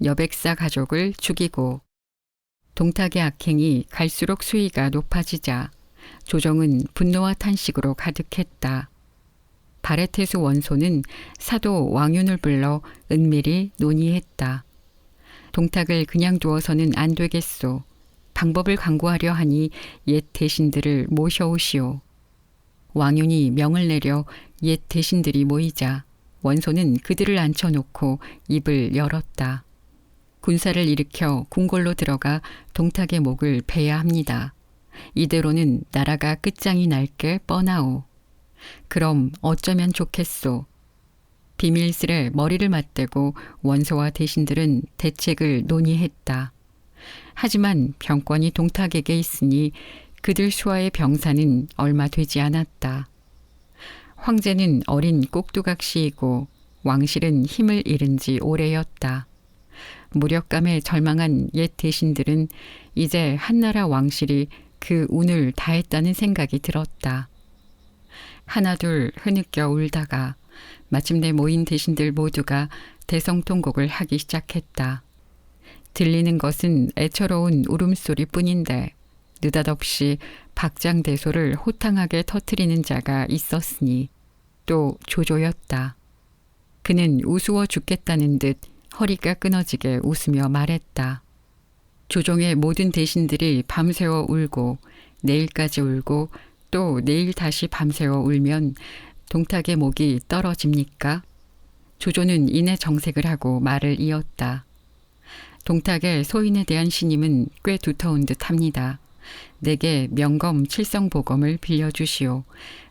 여백사 가족을 죽이고. 동탁의 악행이 갈수록 수위가 높아지자 조정은 분노와 탄식으로 가득했다. 바레테수 원소는 사도 왕윤을 불러 은밀히 논의했다. 동탁을 그냥 두어서는 안 되겠소. 방법을 강구하려 하니 옛 대신들을 모셔오시오. 왕윤이 명을 내려 옛 대신들이 모이자 원소는 그들을 앉혀놓고 입을 열었다. 군사를 일으켜 궁궐로 들어가 동탁의 목을 베야 합니다. 이대로는 나라가 끝장이 날 게 뻔하오. 그럼 어쩌면 좋겠소. 비밀스레 머리를 맞대고 원소와 대신들은 대책을 논의했다. 하지만 병권이 동탁에게 있으니 그들 수하의 병사는 얼마 되지 않았다. 황제는 어린 꼭두각시이고 왕실은 힘을 잃은 지 오래였다. 무력감에 절망한 옛 대신들은 이제 한나라 왕실이 그 운을 다했다는 생각이 들었다. 하나둘 흐느껴 울다가 마침내 모인 대신들 모두가 대성통곡을 하기 시작했다. 들리는 것은 애처로운 울음소리뿐인데 느닷없이 박장대소를 호탕하게 터뜨리는 자가 있었으니 또 조조였다. 그는 우스워 죽겠다는 듯 허리가 끊어지게 웃으며 말했다. 조종의 모든 대신들이 밤새워 울고 내일까지 울고 또 내일 다시 밤새워 울면 동탁의 목이 떨어집니까? 조조는 이내 정색을 하고 말을 이었다. 동탁의 소인에 대한 신임은 꽤 두터운 듯 합니다. 내게 명검 칠성보검을 빌려주시오.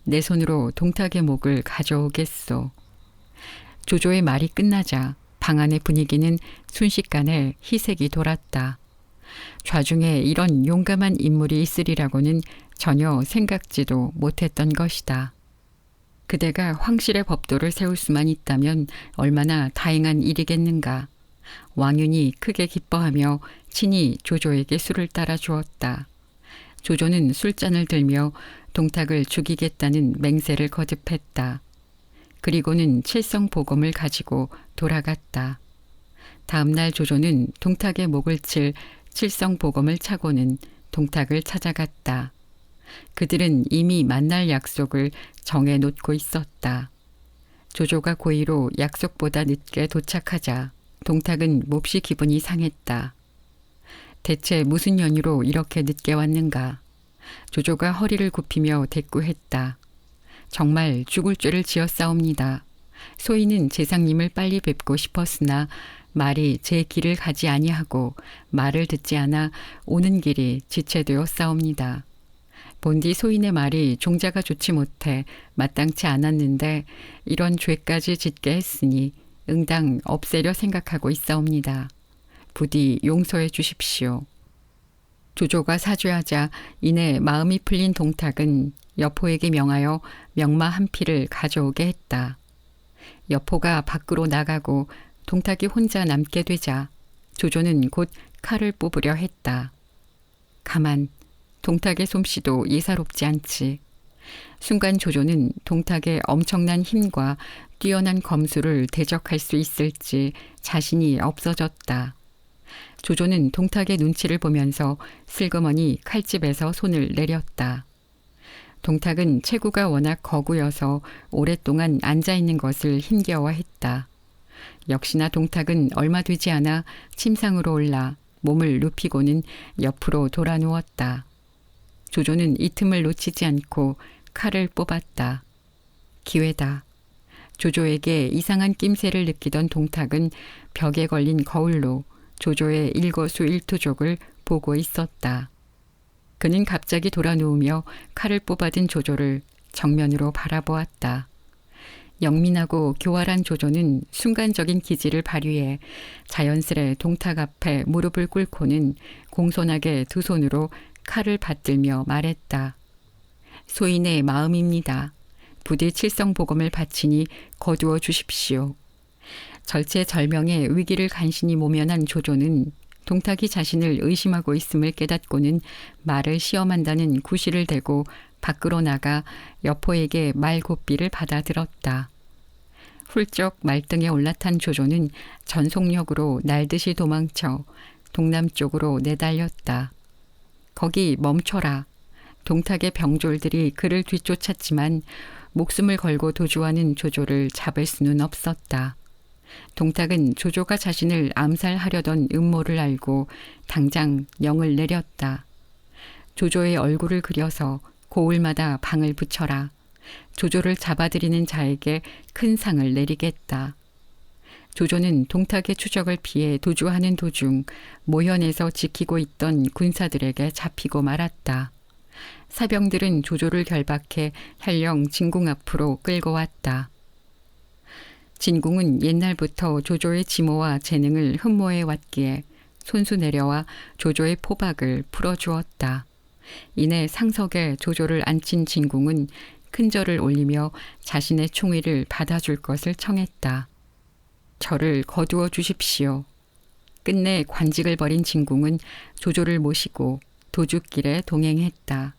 내 손으로 동탁의 목을 가져오겠소. 조조의 말이 끝나자 방 안의 분위기는 순식간에 희색이 돌았다. 좌중에 이런 용감한 인물이 있으리라고는 전혀 생각지도 못했던 것이다. 그대가 황실의 법도를 세울 수만 있다면 얼마나 다행한 일이겠는가. 왕윤이 크게 기뻐하며 친히 조조에게 술을 따라 주었다. 조조는 술잔을 들며 동탁을 죽이겠다는 맹세를 거듭했다. 그리고는 칠성보검을 가지고 돌아갔다. 다음 날 조조는 동탁의 목을 칠 칠성보검을 차고는 동탁을 찾아갔다. 그들은 이미 만날 약속을 정해놓고 있었다. 조조가 고의로 약속보다 늦게 도착하자 동탁은 몹시 기분이 상했다. 대체 무슨 연유로 이렇게 늦게 왔는가? 조조가 허리를 굽히며 대꾸했다. 정말 죽을 죄를 지었사옵니다. 소인은 제상님을 빨리 뵙고 싶었으나 말이 제 길을 가지 아니하고 말을 듣지 않아 오는 길이 지체되었사옵니다. 본디 소인의 말이 종자가 좋지 못해 마땅치 않았는데 이런 죄까지 짓게 했으니 응당 없애려 생각하고 있사옵니다. 부디 용서해 주십시오. 조조가 사죄하자 이내 마음이 풀린 동탁은 여포에게 명하여 명마 한 필을 가져오게 했다. 여포가 밖으로 나가고 동탁이 혼자 남게 되자 조조는 곧 칼을 뽑으려 했다. 가만, 동탁의 솜씨도 예사롭지 않지. 순간 조조는 동탁의 엄청난 힘과 뛰어난 검수를 대적할 수 있을지 자신이 없어졌다. 조조는 동탁의 눈치를 보면서 슬그머니 칼집에서 손을 내렸다. 동탁은 체구가 워낙 거구여서 오랫동안 앉아있는 것을 힘겨워했다. 역시나 동탁은 얼마 되지 않아 침상으로 올라 몸을 눕히고는 옆으로 돌아 누웠다. 조조는 이 틈을 놓치지 않고 칼을 뽑았다. 기회다. 조조에게 이상한 낌새를 느끼던 동탁은 벽에 걸린 거울로 조조의 일거수일투족을 보고 있었다. 그는 갑자기 돌아 누우며 칼을 뽑아든 조조를 정면으로 바라보았다. 영민하고 교활한 조조는 순간적인 기지를 발휘해 자연스레 동탁 앞에 무릎을 꿇고는 공손하게 두 손으로 칼을 받들며 말했다. 소인의 마음입니다. 부디 칠성보검을 바치니 거두어 주십시오. 절체절명의 위기를 간신히 모면한 조조는 동탁이 자신을 의심하고 있음을 깨닫고는 말을 시험한다는 구실을 대고 밖으로 나가 여포에게 말고삐를 받아들었다. 훌쩍 말등에 올라탄 조조는 전속력으로 날듯이 도망쳐 동남쪽으로 내달렸다. 거기 멈춰라. 동탁의 병졸들이 그를 뒤쫓았지만 목숨을 걸고 도주하는 조조를 잡을 수는 없었다. 동탁은 조조가 자신을 암살하려던 음모를 알고 당장 명을 내렸다. 조조의 얼굴을 그려서 고을마다 방을 붙여라. 조조를 잡아들이는 자에게 큰 상을 내리겠다. 조조는 동탁의 추적을 피해 도주하는 도중 모현에서 지키고 있던 군사들에게 잡히고 말았다. 사병들은 조조를 결박해 현령 진궁 앞으로 끌고 왔다. 진궁은 옛날부터 조조의 지모와 재능을 흠모해 왔기에 손수 내려와 조조의 포박을 풀어주었다. 이내 상석에 조조를 앉힌 진궁은 큰 절을 올리며 자신의 총위를 받아줄 것을 청했다. 저를 거두어 주십시오. 끝내 관직을 버린 진궁은 조조를 모시고 도주길에 동행했다.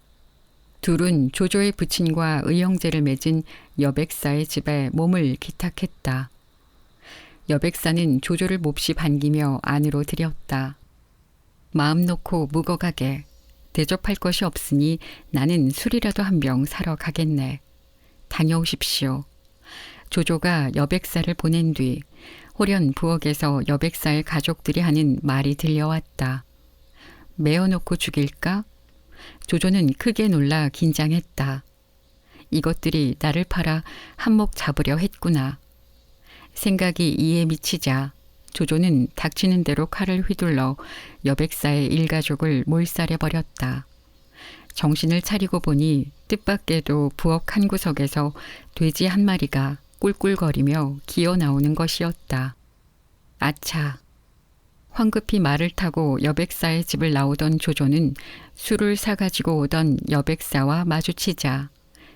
둘은 조조의 부친과 의형제를 맺은 여백사의 집에 몸을 기탁했다. 여백사는 조조를 몹시 반기며 안으로 들였다. 마음 놓고 묵어가게. 대접할 것이 없으니 나는 술이라도 한 병 사러 가겠네. 다녀오십시오. 조조가 여백사를 보낸 뒤 호련 부엌에서 여백사의 가족들이 하는 말이 들려왔다. 메어놓고 죽일까? 조조는 크게 놀라 긴장했다. 이것들이 나를 팔아 한몫 잡으려 했구나. 생각이 이에 미치자 조조는 닥치는 대로 칼을 휘둘러 여백사의 일가족을 몰살해버렸다. 정신을 차리고 보니 뜻밖에도 부엌 한 구석에서 돼지 한 마리가 꿀꿀거리며 기어 나오는 것이었다. 아차! 황급히 말을 타고 여백사의 집을 나오던 조조는 술을 사가지고 오던 여백사와 마주치자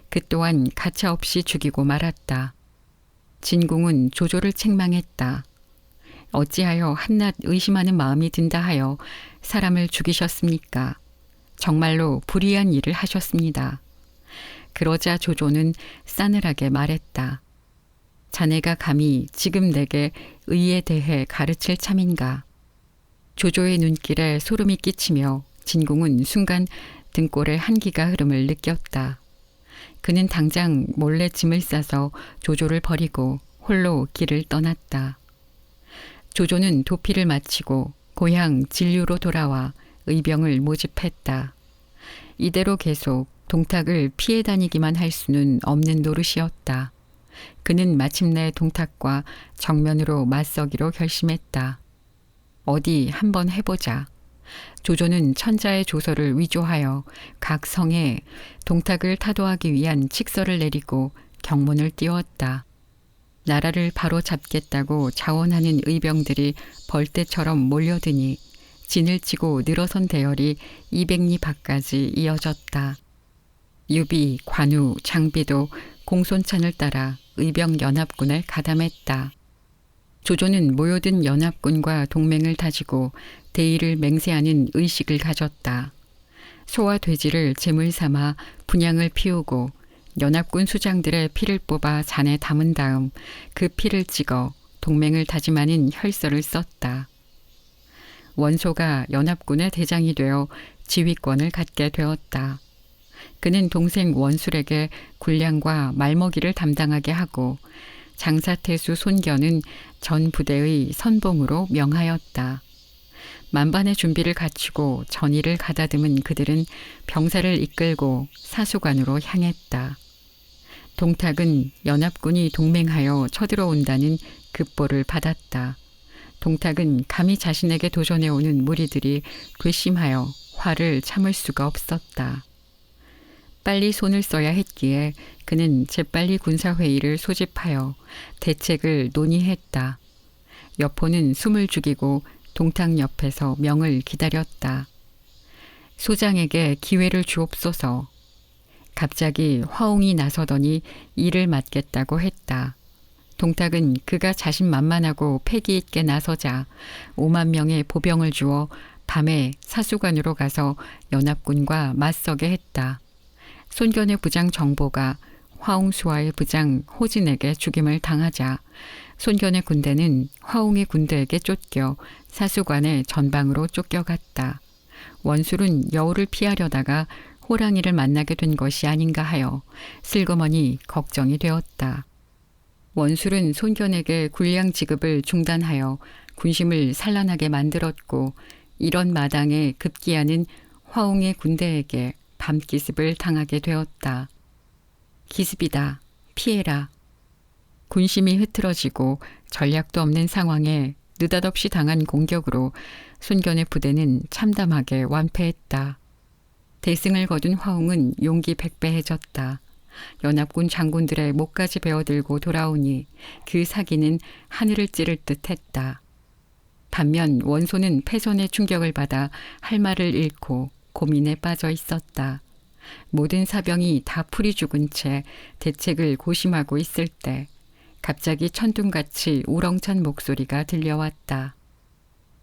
그 또한 가차없이 죽이고 말았다. 진궁은 조조를 책망했다. 어찌하여 한낱 의심하는 마음이 든다 하여 사람을 죽이셨습니까? 정말로 불의한 일을 하셨습니다. 그러자 조조는 싸늘하게 말했다. 자네가 감히 지금 내게 의에 대해 가르칠 참인가? 조조의 눈길에 소름이 끼치며 진궁은 순간 등골에 한기가 흐름을 느꼈다. 그는 당장 몰래 짐을 싸서 조조를 버리고 홀로 길을 떠났다. 조조는 도피를 마치고 고향 진류로 돌아와 의병을 모집했다. 이대로 계속 동탁을 피해 다니기만 할 수는 없는 노릇이었다. 그는 마침내 동탁과 정면으로 맞서기로 결심했다. 어디 한번 해보자. 조조는 천자의 조서를 위조하여 각 성에 동탁을 타도하기 위한 칙서를 내리고 경문을 띄웠다. 나라를 바로 잡겠다고 자원하는 의병들이 벌떼처럼 몰려드니 진을 치고 늘어선 대열이 200리 밖까지 이어졌다. 유비, 관우, 장비도 공손찬을 따라 의병 연합군을 가담했다. 조조는 모여든 연합군과 동맹을 다지고 대의를 맹세하는 의식을 가졌다. 소와 돼지를 제물 삼아 분향을 피우고 연합군 수장들의 피를 뽑아 잔에 담은 다음 그 피를 찍어 동맹을 다짐하는 혈서를 썼다. 원소가 연합군의 대장이 되어 지휘권을 갖게 되었다. 그는 동생 원술에게 군량과 말먹이를 담당하게 하고 장사태수 손견은 전 부대의 선봉으로 명하였다. 만반의 준비를 갖추고 전의를 가다듬은 그들은 병사를 이끌고 사수관으로 향했다. 동탁은 연합군이 동맹하여 쳐들어온다는 급보를 받았다. 동탁은 감히 자신에게 도전해오는 무리들이 괘씸하여 화를 참을 수가 없었다. 빨리 손을 써야 했기에 그는 재빨리 군사회의를 소집하여 대책을 논의했다. 여포는 숨을 죽이고 동탁 옆에서 명을 기다렸다. 소장에게 기회를 주옵소서. 갑자기 화웅이 나서더니 일을 맡겠다고 했다. 동탁은 그가 자신만만하고 패기 있게 나서자 5만 명의 보병을 주어 밤에 사수관으로 가서 연합군과 맞서게 했다. 손견의 부장 정보가 화웅수와의 부장 호진에게 죽임을 당하자 손견의 군대는 화웅의 군대에게 쫓겨 사수관의 전방으로 쫓겨갔다. 원술은 여우를 피하려다가 호랑이를 만나게 된 것이 아닌가 하여 슬그머니 걱정이 되었다. 원술은 손견에게 군량 지급을 중단하여 군심을 산란하게 만들었고 이런 마당에 급기야는 화웅의 군대에게 밤기습을 당하게 되었다. 기습이다. 피해라. 군심이 흐트러지고 전략도 없는 상황에 느닷없이 당한 공격으로 손견의 부대는 참담하게 완패했다. 대승을 거둔 화웅은 용기 백배해졌다. 연합군 장군들의 목까지 베어들고 돌아오니 그 사기는 하늘을 찌를 듯 했다. 반면 원소는 패선의 충격을 받아 할 말을 잃고 고민에 빠져 있었다. 모든 사병이 다 풀이 죽은 채 대책을 고심하고 있을 때 갑자기 천둥같이 우렁찬 목소리가 들려왔다.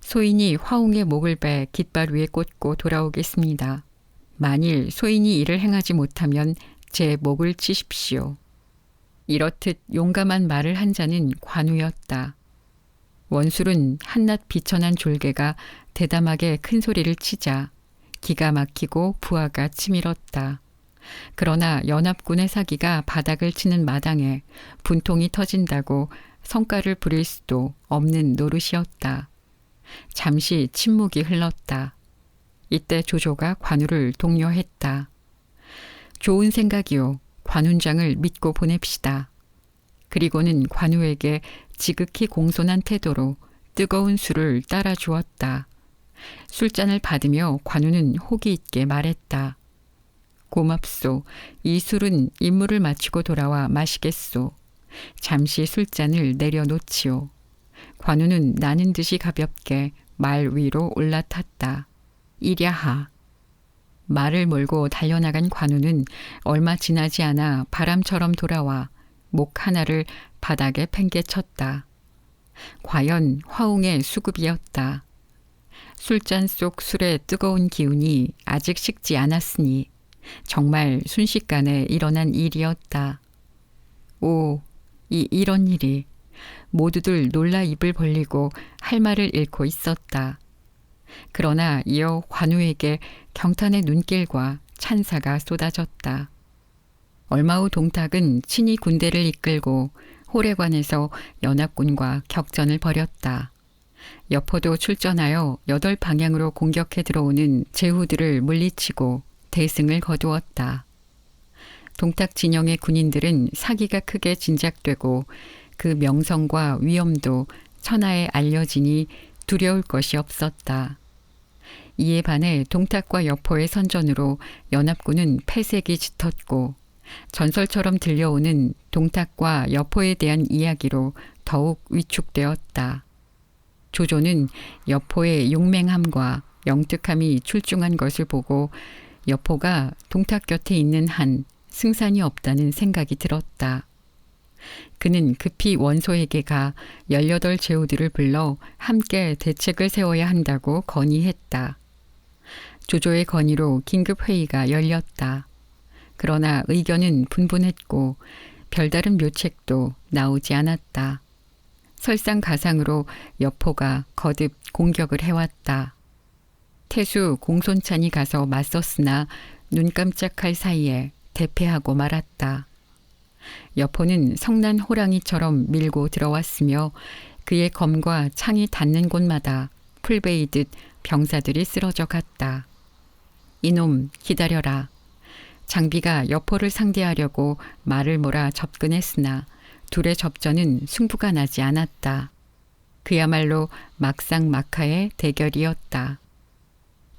소인이 화웅의 목을 베 깃발 위에 꽂고 돌아오겠습니다. 만일 소인이 이를 행하지 못하면 제 목을 치십시오. 이렇듯 용감한 말을 한 자는 관우였다. 원술은 한낱 비천한 졸개가 대담하게 큰 소리를 치자 기가 막히고 부하가 치밀었다. 그러나 연합군의 사기가 바닥을 치는 마당에 분통이 터진다고 성과를 부릴 수도 없는 노릇이었다. 잠시 침묵이 흘렀다. 이때 조조가 관우를 독려했다. 좋은 생각이요. 관훈장을 믿고 보냅시다. 그리고는 관우에게 지극히 공손한 태도로 뜨거운 술을 따라 주었다. 술잔을 받으며 관우는 호기 있게 말했다. 고맙소. 이 술은 임무를 마치고 돌아와 마시겠소. 잠시 술잔을 내려놓지요. 관우는 나는 듯이 가볍게 말 위로 올라탔다. 이랴하. 말을 몰고 달려나간 관우는 얼마 지나지 않아 바람처럼 돌아와 목 하나를 바닥에 팽개쳤다. 과연 화웅의 수급이었다. 술잔 속 술의 뜨거운 기운이 아직 식지 않았으니 정말 순식간에 일어난 일이었다. 오, 이런 일이. 모두들 놀라 입을 벌리고 할 말을 잃고 있었다. 그러나 이어 관우에게 경탄의 눈길과 찬사가 쏟아졌다. 얼마 후 동탁은 친히 군대를 이끌고 호래관에서 연합군과 격전을 벌였다. 여포도 출전하여 8방향으로 공격해 들어오는 제후들을 물리치고 대승을 거두었다. 동탁 진영의 군인들은 사기가 크게 진작되고 그 명성과 위엄도 천하에 알려지니 두려울 것이 없었다. 이에 반해 동탁과 여포의 선전으로 연합군은 패색이 짙었고 전설처럼 들려오는 동탁과 여포에 대한 이야기로 더욱 위축되었다. 조조는 여포의 용맹함과 영특함이 출중한 것을 보고 여포가 동탁 곁에 있는 한 승산이 없다는 생각이 들었다. 그는 급히 원소에게 가 18제후들을 불러 함께 대책을 세워야 한다고 건의했다. 조조의 건의로 긴급회의가 열렸다. 그러나 의견은 분분했고 별다른 묘책도 나오지 않았다. 설상가상으로 여포가 거듭 공격을 해왔다. 태수 공손찬이 가서 맞섰으나 눈 깜짝할 사이에 대패하고 말았다. 여포는 성난 호랑이처럼 밀고 들어왔으며 그의 검과 창이 닿는 곳마다 풀베이듯 병사들이 쓰러져 갔다. 이놈 기다려라. 장비가 여포를 상대하려고 말을 몰아 접근했으나 둘의 접전은 승부가 나지 않았다. 그야말로 막상막하의 대결이었다.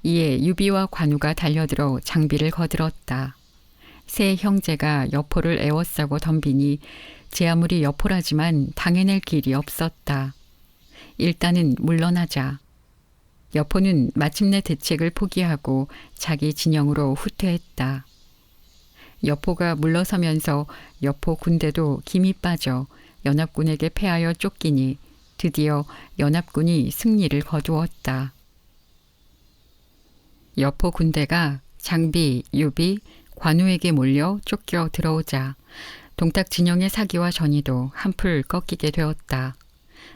이에 유비와 관우가 달려들어 장비를 거들었다. 세 형제가 여포를 에워싸고 덤비니 제 아무리 여포라지만 당해낼 길이 없었다. 일단은 물러나자. 여포는 마침내 대책을 포기하고 자기 진영으로 후퇴했다. 여포가 물러서면서 여포 군대도 김이 빠져 연합군에게 패하여 쫓기니 드디어 연합군이 승리를 거두었다. 여포 군대가 장비, 유비, 관우에게 몰려 쫓겨 들어오자 동탁 진영의 사기와 전의도 한풀 꺾이게 되었다.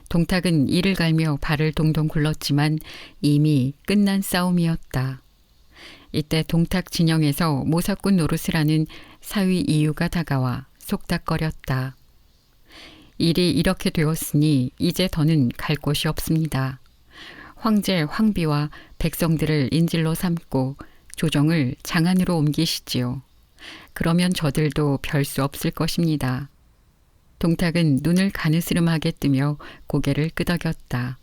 동탁은 이를 갈며 발을 동동 굴렀지만 이미 끝난 싸움이었다. 이때 동탁 진영에서 모사꾼 노릇을 하는 사위 이유가 다가와 속닥거렸다. 일이 이렇게 되었으니 이제 더는 갈 곳이 없습니다. 황제 황비와 백성들을 인질로 삼고 조정을 장안으로 옮기시지요. 그러면 저들도 별 수 없을 것입니다. 동탁은 눈을 가느스름하게 뜨며 고개를 끄덕였다.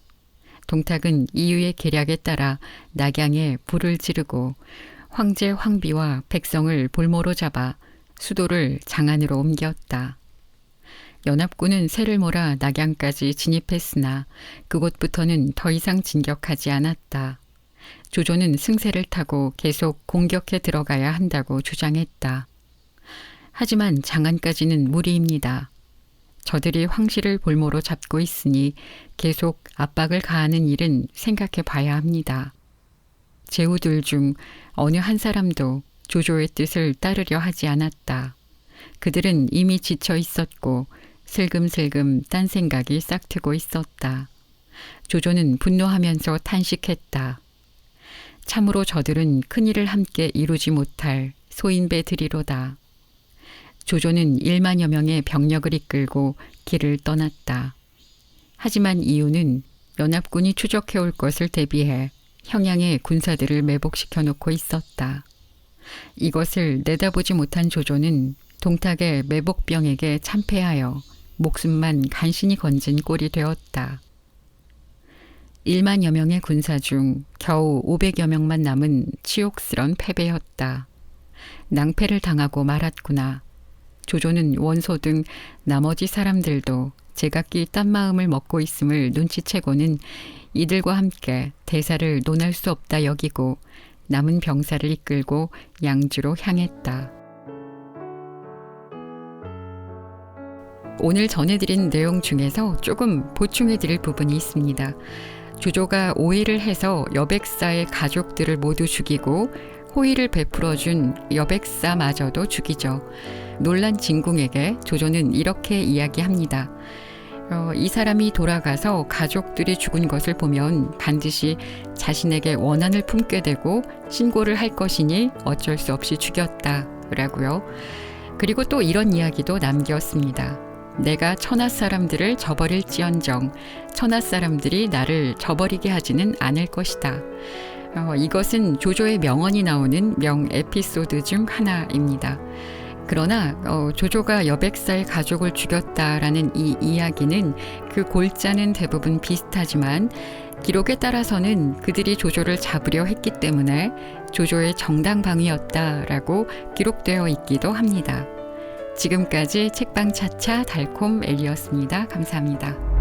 동탁은 이유의 계략에 따라 낙양에 불을 지르고 황제 황비와 백성을 볼모로 잡아 수도를 장안으로 옮겼다. 연합군은 새를 몰아 낙양까지 진입했으나 그곳부터는 더 이상 진격하지 않았다. 조조는 승세를 타고 계속 공격해 들어가야 한다고 주장했다. 하지만 장안까지는 무리입니다. 저들이 황실을 볼모로 잡고 있으니 계속 압박을 가하는 일은 생각해 봐야 합니다. 제후들 중 어느 한 사람도 조조의 뜻을 따르려 하지 않았다. 그들은 이미 지쳐 있었고 슬금슬금 딴 생각이 싹트고 있었다. 조조는 분노하면서 탄식했다. 참으로 저들은 큰일을 함께 이루지 못할 소인배들이로다. 조조는 1만여 명의 병력을 이끌고 길을 떠났다. 하지만 이유는 연합군이 추적해 올 것을 대비해 형양의 군사들을 매복시켜 놓고 있었다. 이것을 내다보지 못한 조조는 동탁의 매복병에게 참패하여 목숨만 간신히 건진 꼴이 되었다. 1만여 명의 군사 중 겨우 500여 명만 남은 치욕스런 패배였다. 낭패를 당하고 말았구나. 조조는 원소 등 나머지 사람들도 제각기 딴 마음을 먹고 있음을 눈치채고는 이들과 함께 대사를 논할 수 없다 여기고 남은 병사를 이끌고 양주로 향했다. 오늘 전해드린 내용 중에서 조금 보충해드릴 부분이 있습니다. 조조가 오해를 해서 여백사의 가족들을 모두 죽이고 호의를 베풀어준 여백사마저도 죽이죠. 놀란 진궁에게 조조는 이렇게 이야기합니다. 이 사람이 돌아가서 가족들이 죽은 것을 보면 반드시 자신에게 원한을 품게 되고 신고를 할 것이니 어쩔 수 없이 죽였다 라고요. 그리고 또 이런 이야기도 남겼습니다. 내가 천하 사람들을 저버릴지언정 천하 사람들이 나를 저버리게 하지는 않을 것이다. 이것은 조조의 명언이 나오는 명 에피소드 중 하나입니다. 그러나 조조가 여백사의 가족을 죽였다라는 이 이야기는 그 골자는 대부분 비슷하지만 기록에 따라서는 그들이 조조를 잡으려 했기 때문에 조조의 정당방위였다라고 기록되어 있기도 합니다. 지금까지 책방차차 달콤 엘리였습니다. 감사합니다.